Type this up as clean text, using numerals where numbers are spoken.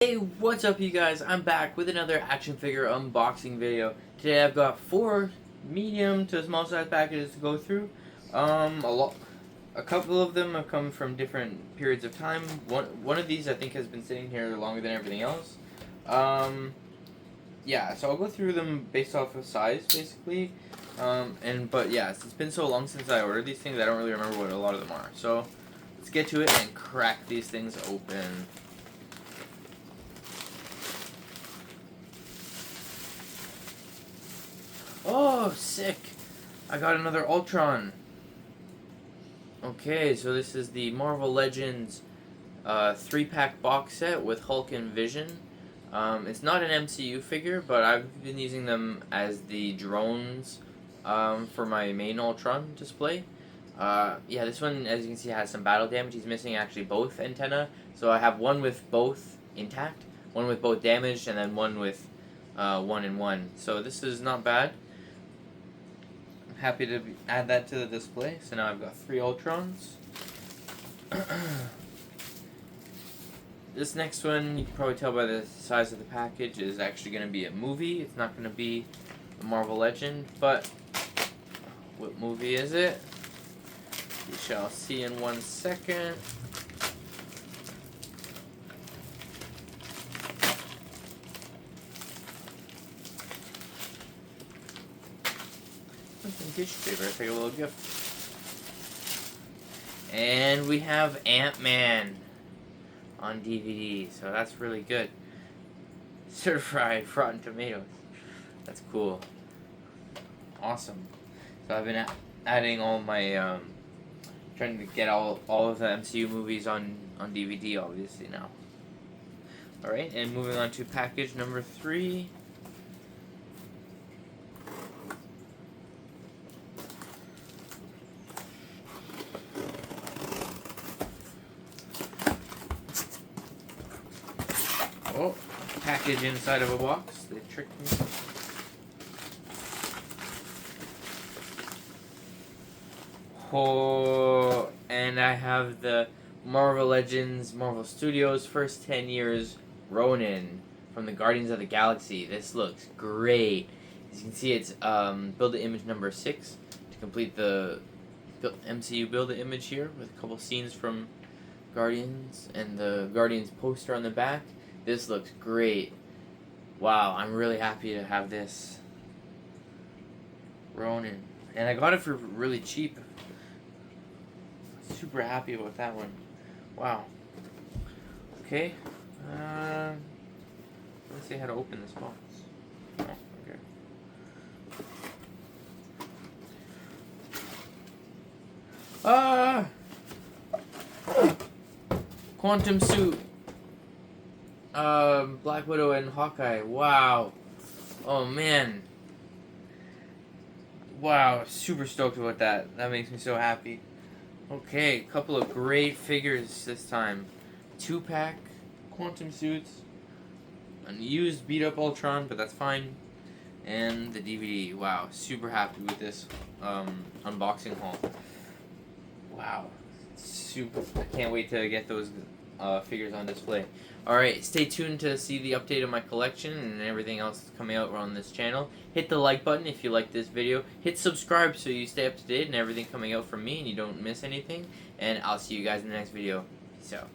Hey, what's up you guys? I'm back with another action figure unboxing video. Today I've got 4 medium to small size packages to go through. A couple of them have come from different periods of time. One of these I think has been sitting here longer than everything else. Yeah, so I'll go through them based off of size basically. But yeah, it's been so long since I ordered these things I don't really remember what a lot of them are. So let's get to it and crack these things open. Oh, sick! I got another Ultron. Okay, so this is the Marvel Legends 3-pack box set with Hulk and Vision. It's not an MCU figure, but I've been using them as the drones for my main Ultron display. Yeah, this one, as you can see, has some battle damage. He's missing actually both antenna, so I have one with both intact, one with both damaged, and then one with 1 and 1. So this is not bad. Happy to add that to the display. So now I've got 3 Ultrons. This next one, you can probably tell by the size of the package, is actually going to be a movie. It's not going to be a Marvel Legend, but what movie is it? We shall see in 1 second. Tissue paper, take a little gift. And we have Ant-Man on DVD, so that's really good. Certified Rotten Tomatoes. That's cool. Awesome. So I've been adding all my, trying to get all of the MCU movies on DVD, obviously, now. Alright, and moving on to package number 3. Oh, package inside of a box. They tricked me. Oh, and I have the Marvel Legends, Marvel Studios first 10 years Ronin from the Guardians of the Galaxy. This looks great. As you can see, it's Build-A-Image number 6 to complete the MCU Build-A-Image here with a couple scenes from Guardians and the Guardians poster on the back. This looks great. Wow, I'm really happy to have this Ronin. And I got it for really cheap. Super happy about that one. Wow. Okay. Let's see how to open this box. Oh, okay. Quantum Suit. Black Widow and Hawkeye. Wow. Oh man. Wow, super stoked about that. That makes me so happy. Okay, a couple of great figures this time. 2-pack Quantum Suits. Unused beat up Ultron, but that's fine. And the DVD. Wow, super happy with this unboxing haul. Wow. Super. I can't wait to get those figures on display. Alright, stay tuned to see the update of my collection and everything else that's coming out on this channel. Hit the like button if you like this video. Hit subscribe so you stay up to date and everything coming out from me and you don't miss anything. And I'll see you guys in the next video. Peace out.